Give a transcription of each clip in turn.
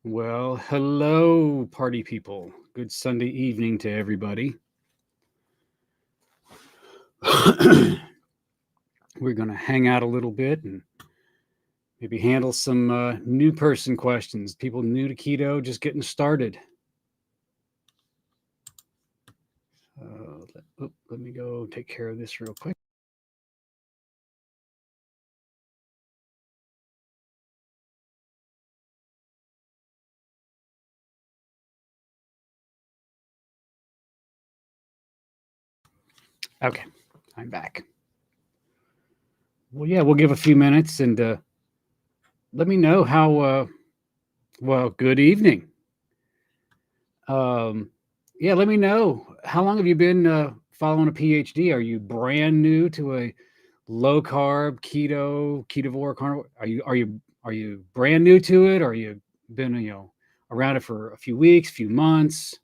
Well, hello, party people. Good Sunday evening to everybody. We're going to hang out a little bit and maybe handle some new person questions. People new to keto, just getting started. Let me go take care of this real quick. Okay, I'm back. Well, yeah, we'll give a few minutes and let me know how. Well, good evening. Um, yeah, let me know how long have you been following a PhD? Are you brand new to a low carb ketovore carnivore? Are you brand new to it? Or are you been around it for a few weeks, few months?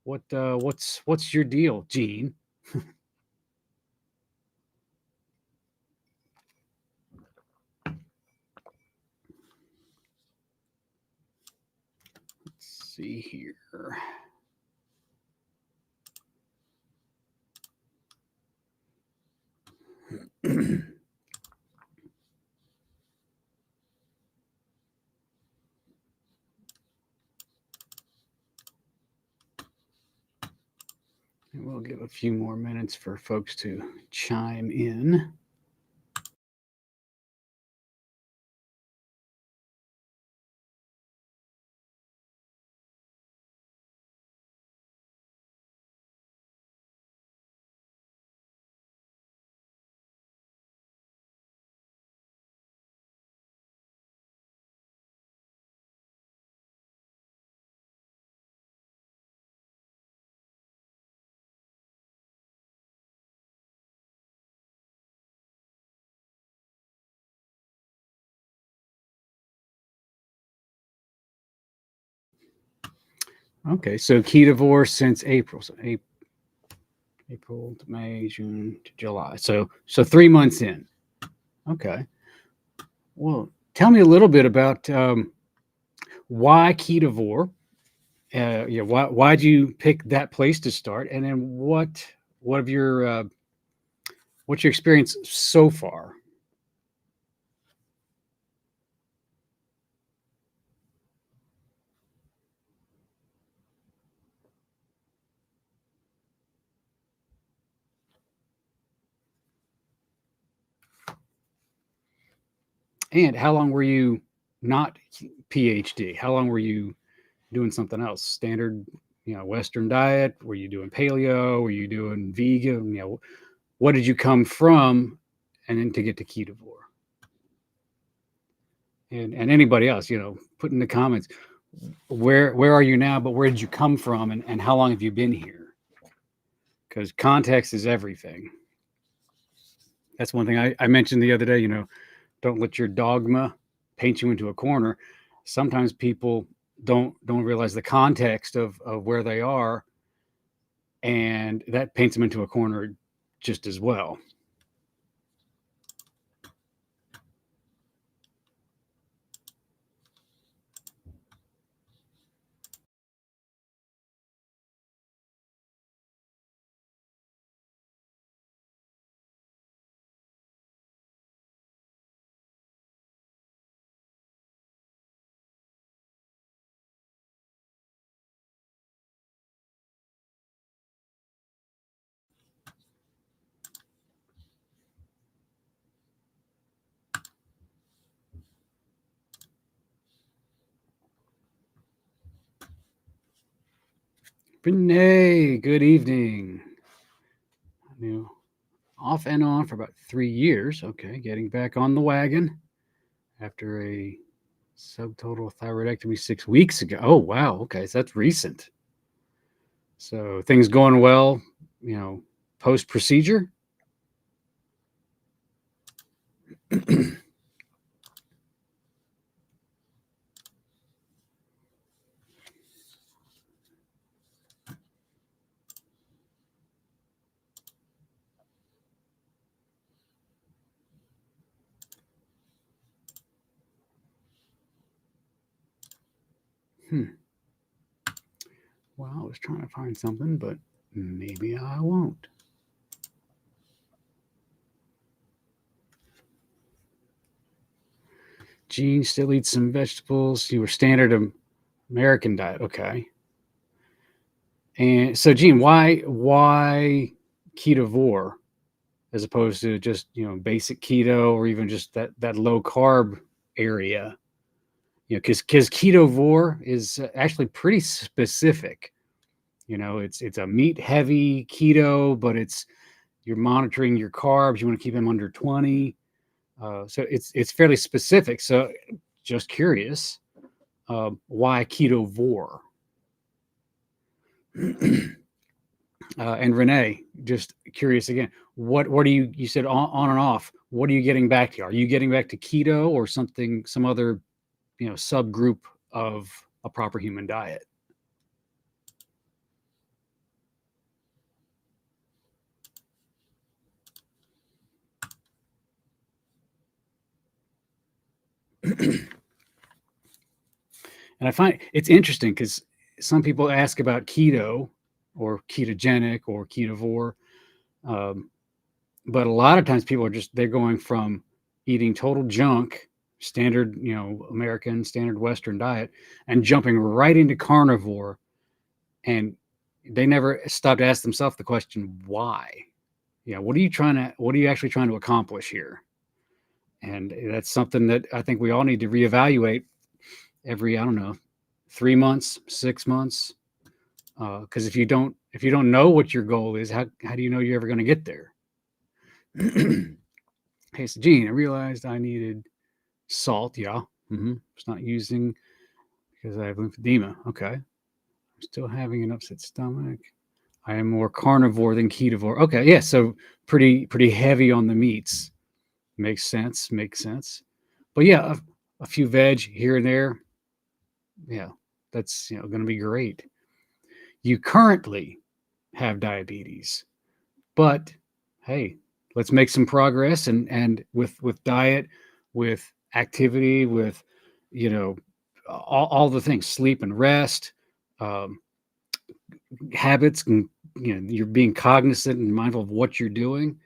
What's your deal, Gene? Let's see here. And we'll give a few more minutes for folks to chime in. Okay, so ketovore since April. So April to May, June to July. So 3 months in. Okay. Well, tell me a little bit about why ketovore. Why'd you pick that place to start, and then what of your what's your experience so far? And how long were you not PhD? How long were you doing something else? Standard, Western diet? Were you doing paleo? Were you doing vegan? What did you come from, and then to get to ketovore? And anybody else, put in the comments where are you now, but where did you come from, and how long have you been here? Because context is everything. That's one thing I mentioned the other day. Don't let your dogma paint you into a corner. Sometimes people don't realize the context of where they are, and that paints them into a corner just as well. Renee, good evening. New off and on for about 3 years. Okay, getting back on the wagon after a subtotal thyroidectomy 6 weeks ago. Oh wow, okay, so that's recent. So things going well, post procedure. Hmm. Well, I was trying to find something, but maybe I won't. Gene still eats some vegetables. You were standard American diet. Okay. And so, Gene, why ketovore as opposed to just basic keto or even just that low carb area? Because ketovore is actually pretty specific. It's a meat heavy keto, but you're monitoring your carbs. You want to keep them under 20. So it's fairly specific. So just curious, why ketovore? And Renee, just curious again, what are you said on and off? What are you getting back to? Are you getting back to keto or some other subgroup of a proper human diet? And I find it's interesting because some people ask about keto or ketogenic or ketovore, um, but a lot of times people they're going from eating total junk, standard American standard Western diet, and jumping right into carnivore, and they never stopped to ask themselves the question why. What are you actually trying to accomplish here? And that's something that I think we all need to reevaluate every, I don't know, 3 months, 6 months. Because if you don't know what your goal is, how do you know you're ever going to get there? Hey, so Gene, I realized I needed salt. Yeah, it's not using because I have lymphedema. Okay, I'm still having an upset stomach. I am more carnivore than ketovore. Okay, yeah, so pretty heavy on the meats. Makes sense. Makes sense. But yeah, a few veg here and there. Yeah, that's going to be great. You currently have diabetes, but hey, let's make some progress and with diet, with activity, with you know all the things, sleep and rest, um, habits, and you're being cognizant and mindful of what you're doing.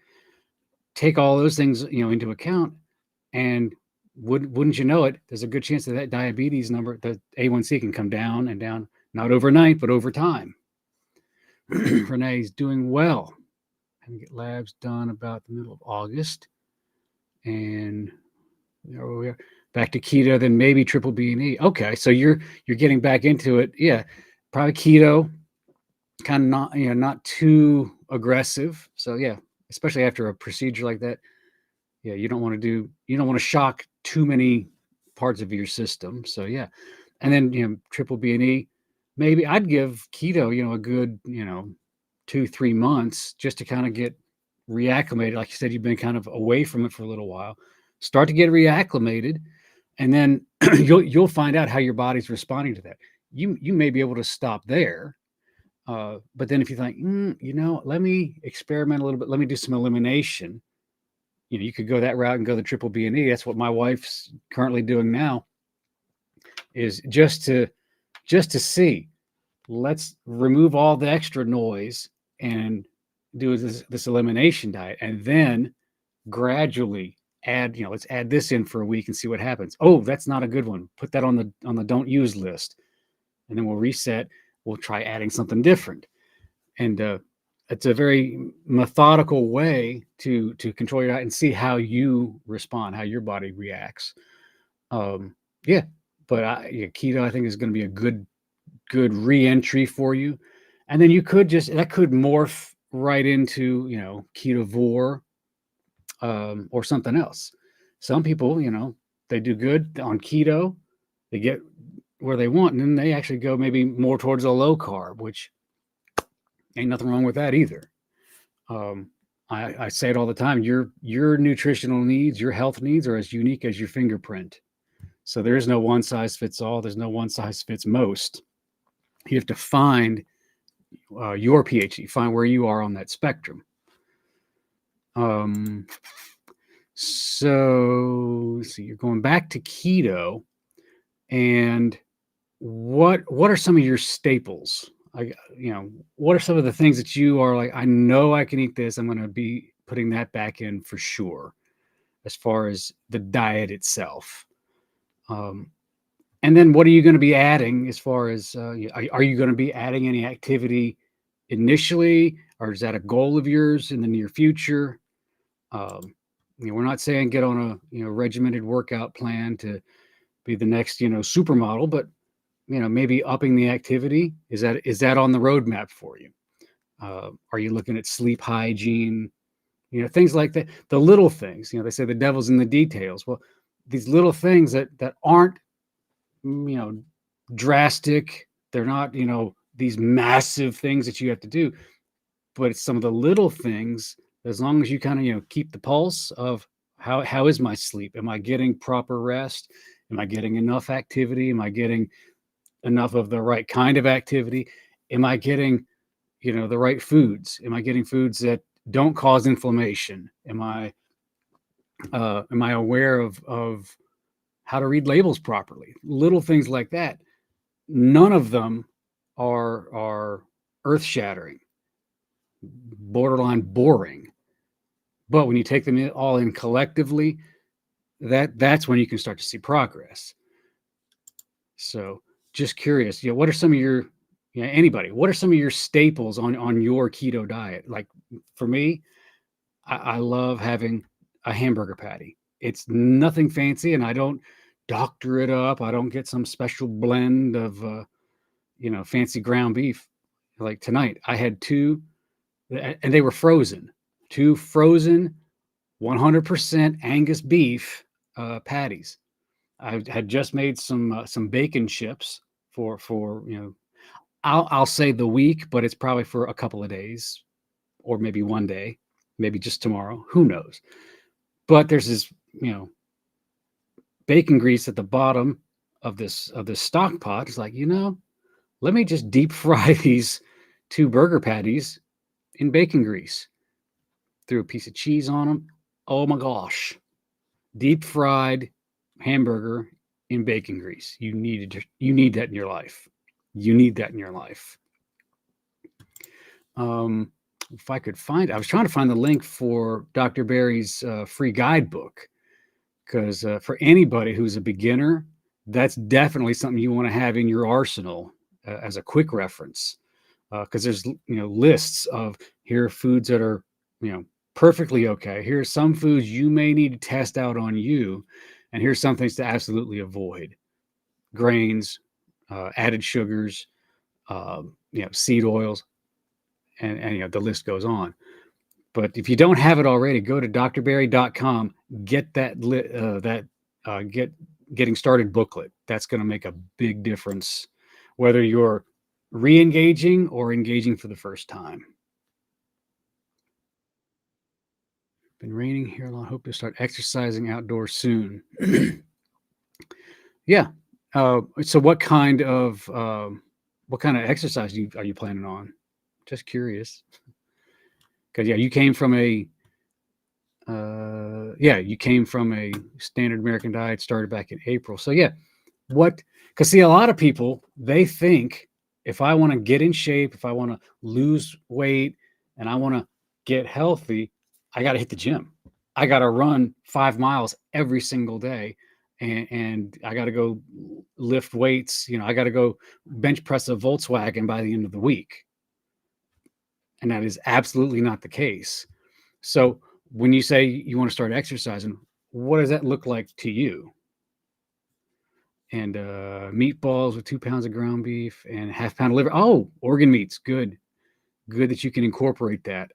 Take all those things into account, and wouldn't you know it, there's a good chance that diabetes number, the A1C, can come down and down, not overnight, but over time. Renee's doing well. I'm gonna get labs done about the middle of August, and there we are. Back to keto, then maybe triple B and E. Okay, so you're getting back into it. Yeah, probably keto, kind of not too aggressive. So yeah, especially after a procedure like that. Yeah, you don't want to shock too many parts of your system. So yeah, and then triple B and E. Maybe I'd give keto a good 2-3 months just to kind of get reacclimated. Like you said, you've been kind of away from it for a little while. Start to get reacclimated, and then you'll find out how your body's responding to that. You may be able to stop there, but then if you think, let me experiment a little bit, let me do some elimination. You could go that route and go the triple B and E. That's what my wife's currently doing now. Is just to see. Let's remove all the extra noise and do this elimination diet, and then gradually add. Let's add this in for a week and see what happens. Oh, that's not a good one. Put that on the don't use list, and then we'll reset. We'll try adding something different, and it's a very methodical way to control your diet and see how you respond, how your body reacts. Yeah, but keto, I think, is going to be a good re-entry for you, and then that could morph right into ketovore, or something else. Some people, they do good on keto, they get where they want, and then they actually go maybe more towards a low carb, which ain't nothing wrong with that either. Um, I say it all the time. Your nutritional needs, your health needs, are as unique as your fingerprint. So there is no one size fits all. There's no one size fits most. You have to find your PhD, find where you are on that spectrum. So you're going back to keto, and what are some of your staples? I, what are some of the things that you are like, I know I can eat this. I'm going to be putting that back in for sure, as far as the diet itself. Um, and then what are you going to be adding as far as, are you going to be adding any activity initially, or is that a goal of yours in the near future? Um, we're not saying get on a, regimented workout plan to be the next, supermodel, but maybe upping the activity. Is that on the roadmap for you? Are you looking at sleep hygiene? Things like that. The little things. They say the devil's in the details. Well, these little things that aren't, you know drastic. They're not, these massive things that you have to do, but it's some of the little things. As long as you kind of, keep the pulse of how is my sleep? Am I getting proper rest? Am I getting enough activity? Am I getting enough of the right kind of activity? Am I getting, the right foods? Am I getting foods that don't cause inflammation? Am I aware of how to read labels properly? Little things like that. None of them are earth shattering, borderline boring. But when you take them all in collectively, that's when you can start to see progress. So just curious, what are some of your, anybody, what are some of your staples on your keto diet? Like for me, I love having a hamburger patty. It's nothing fancy, and I don't doctor it up. I don't get some special blend of, fancy ground beef. Like tonight, I had two, and they were frozen. Two frozen 100% Angus beef patties. I had just made some bacon chips for I'll say the week, but it's probably for a couple of days, or maybe one day, maybe just tomorrow. Who knows? But there's this bacon grease at the bottom of this stock pot. It's like, let me just deep fry these two burger patties in bacon grease. Threw a piece of cheese on them. Oh my gosh. Deep fried hamburger in bacon grease. You need that in your life. You need that in your life. If I could find, I was trying to find the link for Dr. Barry's free guidebook, because for anybody who's a beginner, that's definitely something you want to have in your arsenal as a quick reference. Because there's lists of, here are foods that are perfectly okay. Here's some foods you may need to test out on you, and here's some things to absolutely avoid: grains, added sugars, seed oils, and the list goes on. But if you don't have it already, go to drbarry.com, get getting started booklet. That's going to make a big difference, whether you're re-engaging or engaging for the first time. Been raining here a lot. Hope to start exercising outdoors soon. Yeah. So what kind of exercise are you planning on? Just curious. Because you came from a standard American diet, started back in April. So because see, a lot of people, they think, if I want to get in shape, if I want to lose weight, and I want to get healthy, I got to hit the gym. I got to run 5 miles every single day, and I got to go lift weights. I got to go bench press a Volkswagen by the end of the week. And that is absolutely not the case. So when you say you want to start exercising, what does that look like to you? And meatballs with 2 pounds of ground beef and half pound of liver. Oh, organ meats. Good that you can incorporate that.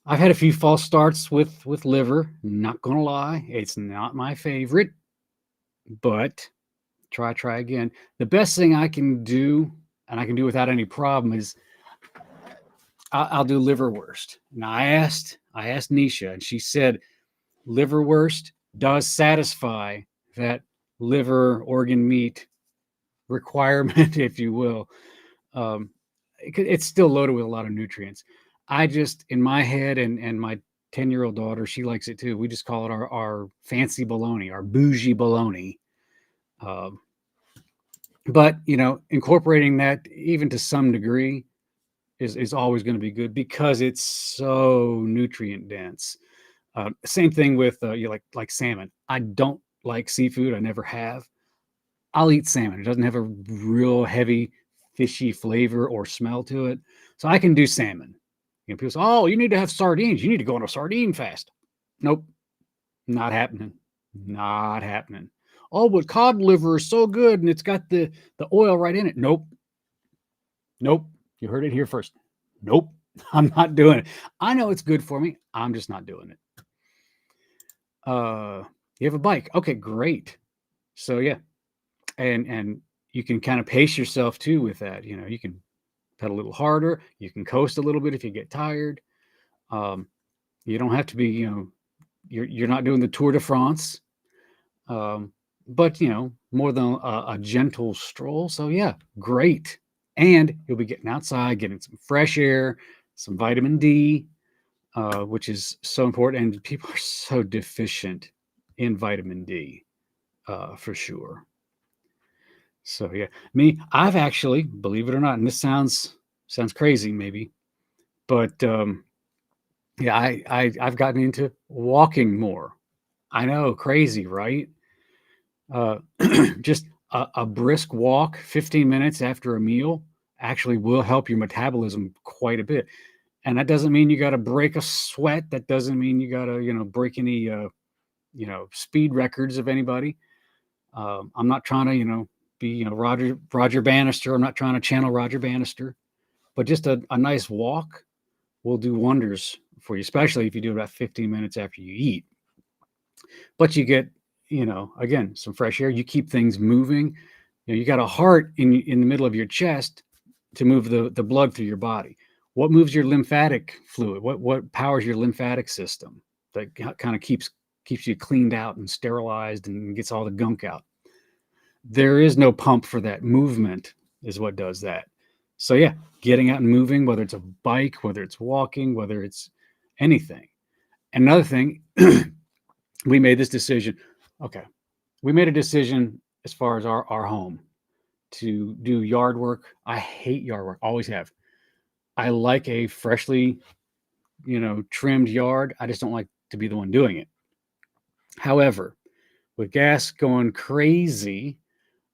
I've had a few false starts with liver. Not gonna lie, it's not my favorite, but try again. The best thing I can do, and I can do without any problem, is I'll do liverwurst. Now I asked Nisha, and she said liverwurst does satisfy that liver organ meat requirement, if you will. It's still loaded with a lot of nutrients. I just, in my head, and my 10-year-old daughter, she likes it too. We just call it our fancy bologna, our bougie bologna. Um, but incorporating that even to some degree is always going to be good because it's so nutrient dense. Same thing with like salmon. I don't like seafood. I never have. I'll eat salmon. It doesn't have a real heavy fishy flavor or smell to it, so I can do salmon. People say, "Oh, you need to have sardines. You need to go on a sardine fast." Nope, not happening. Not happening. Oh, but cod liver is so good and it's got the oil right in it. Nope. Nope. You heard it here first. Nope. I'm not doing it. I know it's good for me. I'm just not doing it. You have a bike. Okay, great. So yeah, and you can kind of pace yourself too with that. You can pedal a little harder. You can coast a little bit if you get tired. Um, you don't have to be. You're not doing the Tour de France. But more than a gentle stroll. So yeah, great. And you'll be getting outside, getting some fresh air, some vitamin D, which is so important. And people are so deficient in vitamin D, for sure. So yeah, I've actually, believe it or not, and this sounds crazy maybe, but yeah, I've gotten into walking more. I know, crazy, right? Uh, just a brisk walk, 15 minutes after a meal, actually will help your metabolism quite a bit. And that doesn't mean you got to break a sweat. That doesn't mean you got to, break any, speed records of anybody. I'm not trying to, be, Roger Bannister. I'm not trying to channel Roger Bannister, but just a nice walk will do wonders for you, especially if you do about 15 minutes after you eat. But you get, again, some fresh air. You keep things moving. You got a heart in the middle of your chest to move the blood through your body. What moves your lymphatic fluid? What powers your lymphatic system that kind of keeps you cleaned out and sterilized and gets all the gunk out? There is no pump for that. Movement is what does that. So yeah, getting out and moving, whether it's a bike, whether it's walking, whether it's anything. Another thing, we made this decision. Okay, we made a decision as far as our home to do yard work. I hate yard work, always have. I like a freshly, trimmed yard. I just don't like to be the one doing it. However, with gas going crazy,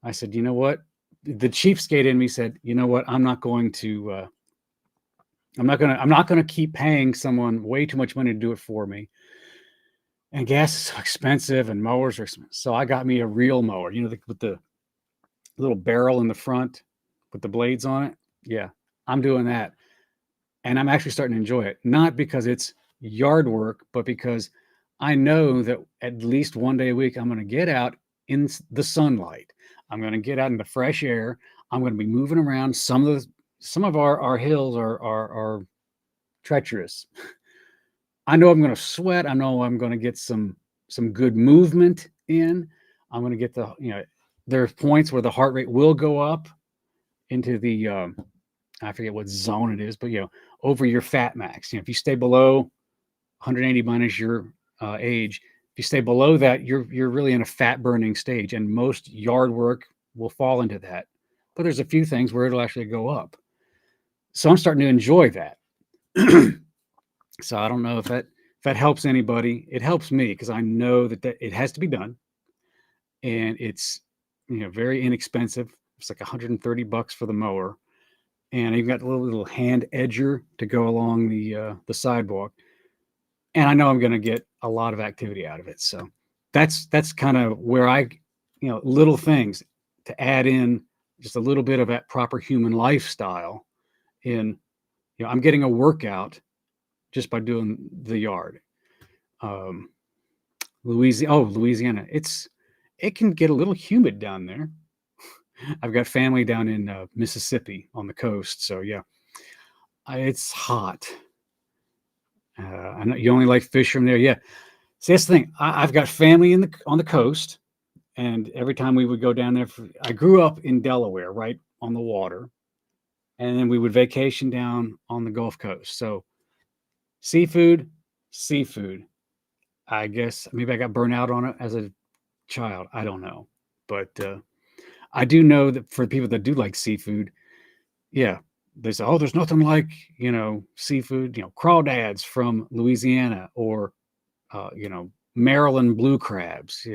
I said, you know what? The cheapskate in me said, you know what? I'm not going to. I'm not going to keep paying someone way too much money to do it for me. And gas is so expensive, and mowers are expensive. So I got me a real mower. With the little barrel in the front with the blades on it. Yeah, I'm doing that. And I'm actually starting to enjoy it. Not because it's yard work, but because I know that at least one day a week, I'm going to get out in the sunlight. I'm going to get out in the fresh air. I'm going to be moving around. Some of our hills are treacherous. I know I'm going to sweat. I know I'm going to get some good movement in. I'm going to get there's points where the heart rate will go up into the I forget what zone it is, but over your fat max. If you stay below 180 minus your age, if you stay below that, you're really in a fat burning stage, and most yard work will fall into that. But there's a few things where it'll actually go up. So I'm starting to enjoy that. So I don't know if that helps anybody. It helps me because I know that it has to be done, and it's very inexpensive. It's like $130 for the mower, and you've got a little hand edger to go along the sidewalk. And I know I'm going to get a lot of activity out of it. So that's kind of where little things to add in just a little bit of that proper human lifestyle in, I'm getting a workout just by doing the yard. Louisiana. It can get a little humid down there. I've got family down in Mississippi on the coast. So yeah, it's hot. I know you only like fish from there. Yeah. See, that's the thing. I've got family on the coast, and every time we would go down there, I grew up in Delaware, right on the water, and then we would vacation down on the Gulf Coast. So seafood. I guess maybe I got burnt out on it as a child. I don't know, But I do know that for people that do like seafood, yeah, they say, oh, there's nothing like, seafood, crawdads from Louisiana or, Maryland blue crabs.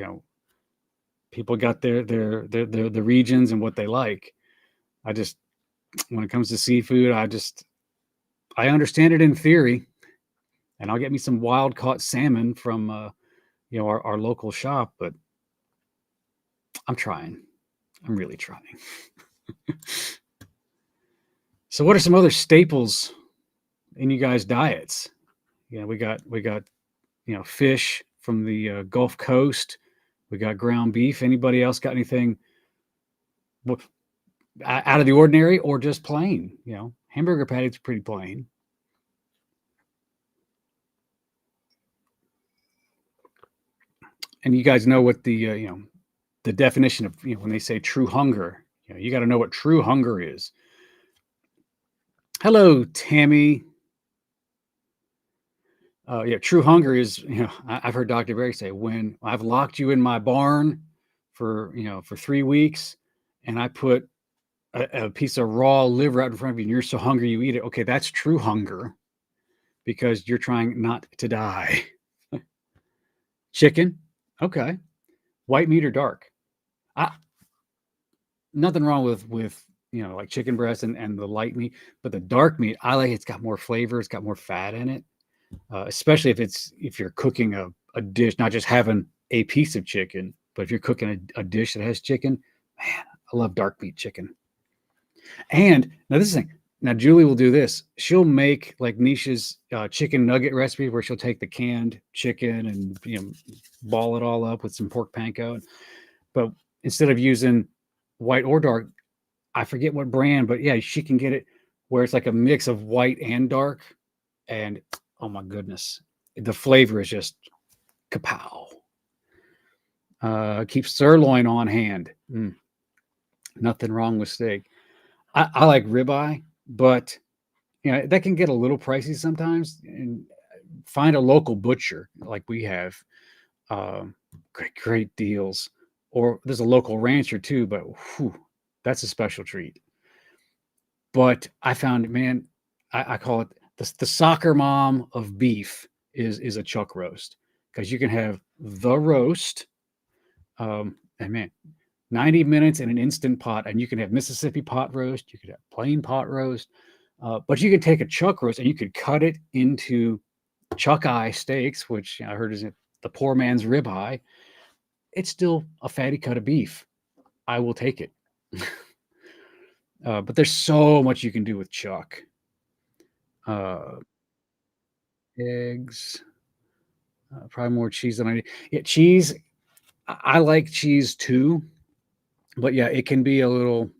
People got their the regions and what they like. I just, when it comes to seafood, I understand it in theory, and I'll get me some wild caught salmon from, our local shop, but I'm trying. I'm really trying. So what are some other staples in you guys' diets? We got fish from the Gulf Coast. We got ground beef. Anybody else got anything out of the ordinary or just plain? Hamburger patties are pretty plain. And you guys know what the definition of when they say true hunger. You got to know what true hunger is. Hello, Tammy. True hunger is, I've heard Dr. Berry say, when I've locked you in my barn for 3 weeks and I put a piece of raw liver out in front of you and you're so hungry you eat it. Okay, that's true hunger because you're trying not to die. Chicken. Okay. White meat or dark? Nothing wrong with like chicken breast and the light meat, but the dark meat, I like it's got more flavor, it's got more fat in it. Especially if you're cooking a dish, not just having a piece of chicken, but if you're cooking a dish that has chicken, man, I love dark meat chicken. And now this is the thing. Now Julie will do this. She'll make like Nisha's chicken nugget recipe where she'll take the canned chicken and ball it all up with some pork panko. But instead of using white or dark, I forget what brand, but yeah, she can get it where it's like a mix of white and dark. And oh my goodness, the flavor is just kapow. Keep sirloin on hand. Nothing wrong with steak. I like ribeye, but that can get a little pricey sometimes. And find a local butcher like we have. Great deals. Or there's a local rancher too, but that's a special treat. But I found, man, I call it the soccer mom of beef is a chuck roast, because you can have the roast, and man, 90 minutes in an instant pot, and you can have Mississippi pot roast, you could have plain pot roast, but you could take a chuck roast and you could cut it into chuck eye steaks, which I heard is the poor man's ribeye. It's still a fatty cut of beef. I will take it. But there's so much you can do with chuck. Eggs, probably more cheese than I need. Yeah, cheese. I like cheese too, but yeah, it can be a little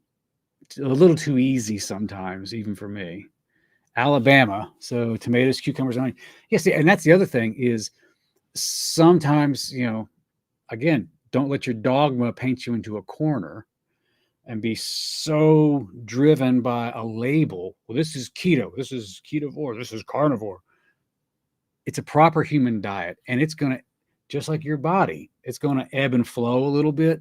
too easy sometimes, even for me. Alabama, so tomatoes, cucumbers, onion. Yes, and that's the other thing is sometimes again, don't let your dogma paint you into a corner and be so driven by a label. Well, this is keto, this is ketovore, this is carnivore. It's a proper human diet, and it's going to, just like your body, it's going to ebb and flow a little bit.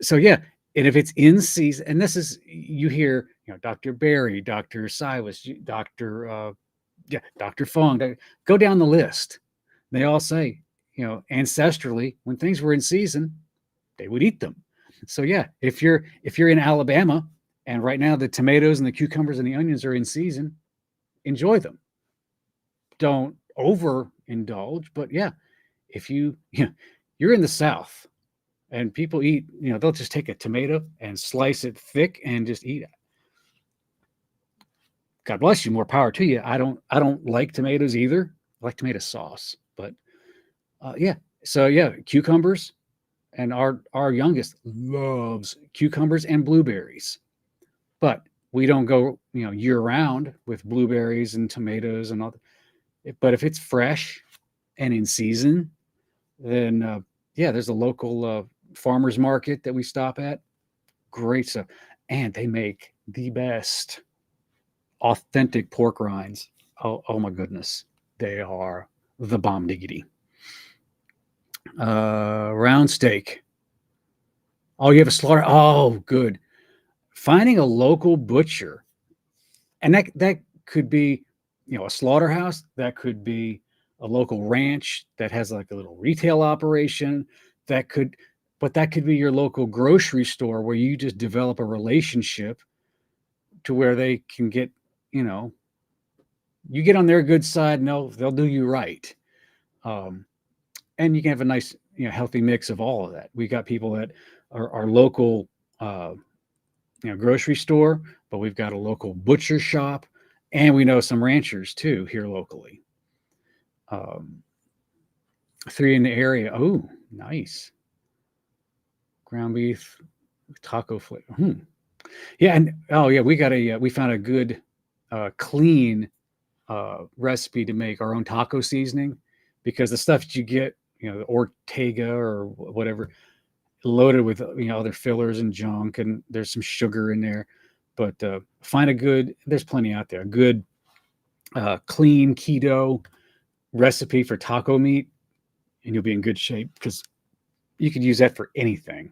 So yeah, and if it's in season, and this is, you hear, Dr. Berry, Dr. Silas, Dr. Fong, go down the list. They all say, ancestrally, when things were in season, they would eat them. So yeah, if you're in Alabama and right now the tomatoes and the cucumbers and the onions are in season, enjoy them. Don't overindulge, but yeah, if you're in the South and people eat, they'll just take a tomato and slice it thick and just eat it. God bless you, more power to you. I don't like tomatoes either. I like tomato sauce, but yeah. So yeah, cucumbers, and our youngest loves cucumbers and blueberries, but we don't go year round with blueberries and tomatoes and all. But if it's fresh and in season, then yeah, there's a local farmers market that we stop at. Great stuff, and they make the best authentic pork rinds. Oh my goodness, they are the bomb diggity. Round steak. Oh, you have a slaughter. Oh, good. Finding a local butcher, and that could be, a slaughterhouse. That could be a local ranch that has like a little retail operation. That could, but that could be your local grocery store where you just develop a relationship to where they can get, you know, you get on their good side, and they'll do you right. Um, and you can have a nice, healthy mix of all of that. We got people that are local, uh, grocery store, but we've got a local butcher shop, and we know some ranchers too here locally. Um, three in the area. Oh, nice ground beef, taco flavor. Yeah, and oh yeah, we found a good, clean recipe to make our own taco seasoning, because the stuff that you get, the Ortega or whatever, loaded with, other fillers and junk, and there's some sugar in there. But find a good. There's plenty out there. A good, clean keto recipe for taco meat, and you'll be in good shape because you could use that for anything.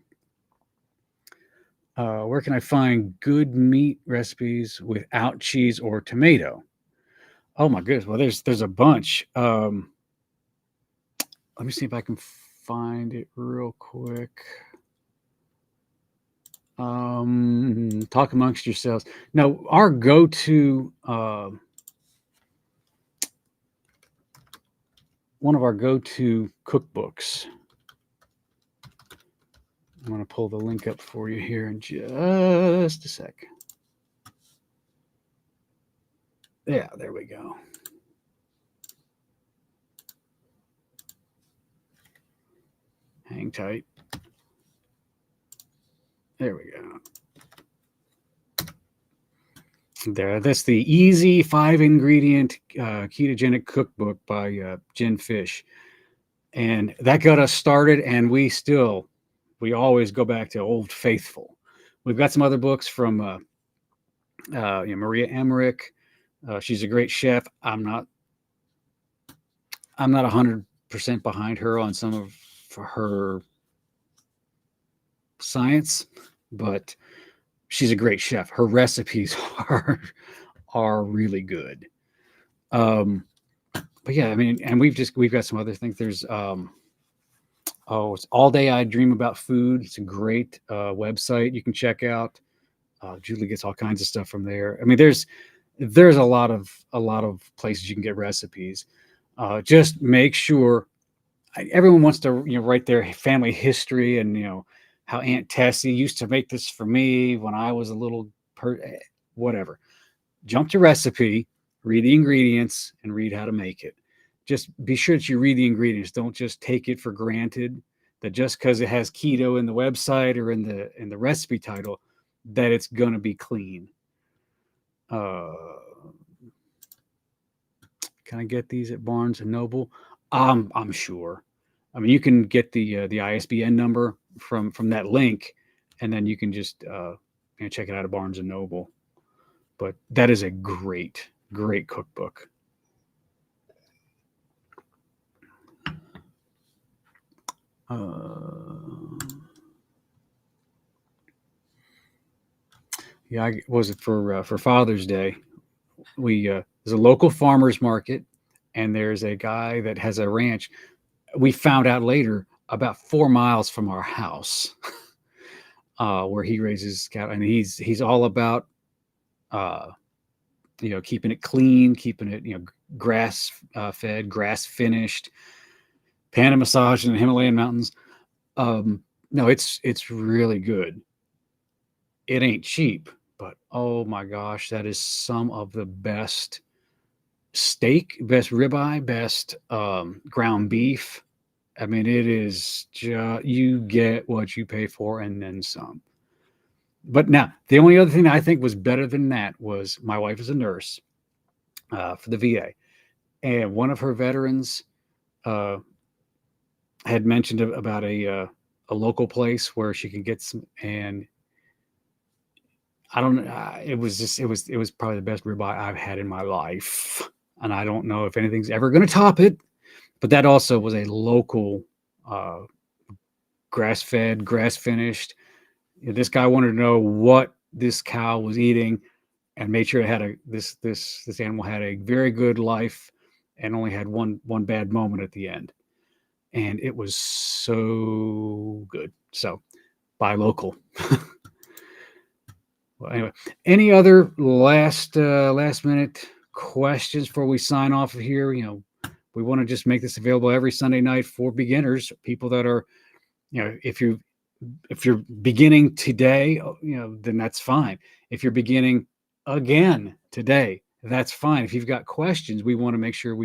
Where can I find good meat recipes without cheese or tomato? Oh my goodness! Well, there's a bunch. Let me see if I can find it real quick. Talk amongst yourselves. Now, our go-to, one of our go-to cookbooks. I'm going to pull the link up for you here in just a sec. Yeah, there we go. Hang tight. There we go. There, that's the Easy 5-Ingredient Ketogenic Cookbook by Jen Fish, and that got us started. And we always go back to Old Faithful. We've got some other books from Maria Emmerich. She's a great chef. I'm not 100% behind her on some of her science, but she's a great chef. Her recipes are really good. But yeah, I mean, and we've got some other things. There's it's All Day I Dream About Food. It's a great website you can check out. Julie gets all kinds of stuff from there. I mean, there's a lot of places you can get recipes. Just make sure. Everyone wants to write their family history, and how Aunt Tessie used to make this for me when I was a little whatever. Jump to recipe, read the ingredients, and read how to make it. Just be sure that you read the ingredients. Don't just take it for granted that just because it has keto in the website or in the recipe title, that it's gonna be clean. Uh, can I get these at Barnes and Noble? I'm sure. I mean, you can get the ISBN number from that link, and then you can just check it out at Barnes and Noble. But that is a great cookbook. Yeah, was it for Father's Day? There's a local farmers market, and there's a guy that has a ranch. We found out later, about 4 miles from our house, where he raises cattle, and he's all about keeping it clean, keeping it grass fed, grass finished, Panda massage in the Himalayan mountains. No, it's really good. It ain't cheap, but oh my gosh, that is some of the best steak, best ribeye, best ground beef. I mean, it is just, you get what you pay for and then some. But now, the only other thing I think was better than that was my wife is a nurse for the VA, and one of her veterans uh, had mentioned about a local place where she can get some, and I don't know. It was probably the best ribeye I've had in my life, and I don't know if anything's ever going to top it. But that also was a local, grass fed, grass finished. This guy wanted to know what this cow was eating, and made sure it had this animal had a very good life, and only had one bad moment at the end, and it was so good. So buy local. Well, anyway, any other last minute questions before we sign off of here? We want to just make this available every Sunday night for beginners, people that are, if you're beginning today, then that's fine. If you're beginning again today, that's fine. If you've got questions, we want to make sure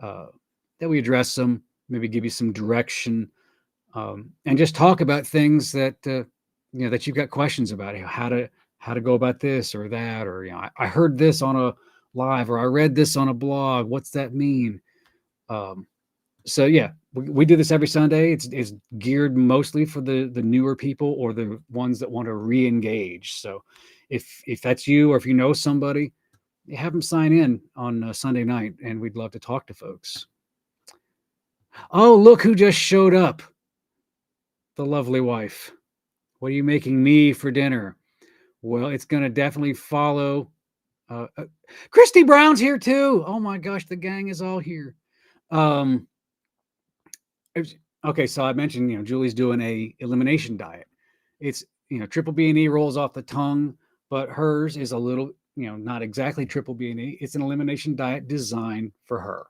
that we address them, maybe give you some direction, and just talk about things that that you've got questions about. How to go about this or that, or I heard this on a live, or I read this on a blog. What's that mean? So yeah, we do this every Sunday. It's geared mostly for the newer people, or the ones that want to re-engage. So if that's you, or if you know somebody, have them sign in on Sunday night, and we'd love to talk to folks. Oh, look who just showed up. The lovely wife. What are you making me for dinner? Well, it's going to definitely follow. Christy Brown's here too. Oh my gosh, the gang is all here. Okay, so I mentioned, Julie's doing a elimination diet. It's, triple B&E rolls off the tongue, but hers is a little, not exactly triple B&E. It's an elimination diet designed for her.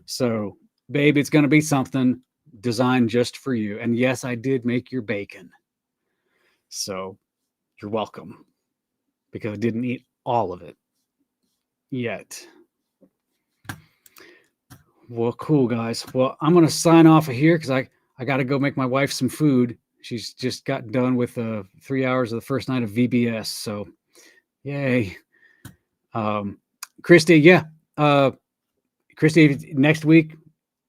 So, babe, it's going to be something designed just for you. And yes, I did make your bacon. So you're welcome, because I didn't eat all of it yet. Well, cool, guys. Well, I'm going to sign off of here, because I got to go make my wife some food. She's just got done with 3 hours of the first night of VBS. So, yay. Christy, yeah. Christy, next week,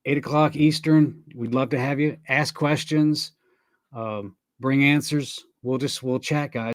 8 o'clock Eastern, we'd love to have you. Ask questions, bring answers. We'll chat, guys.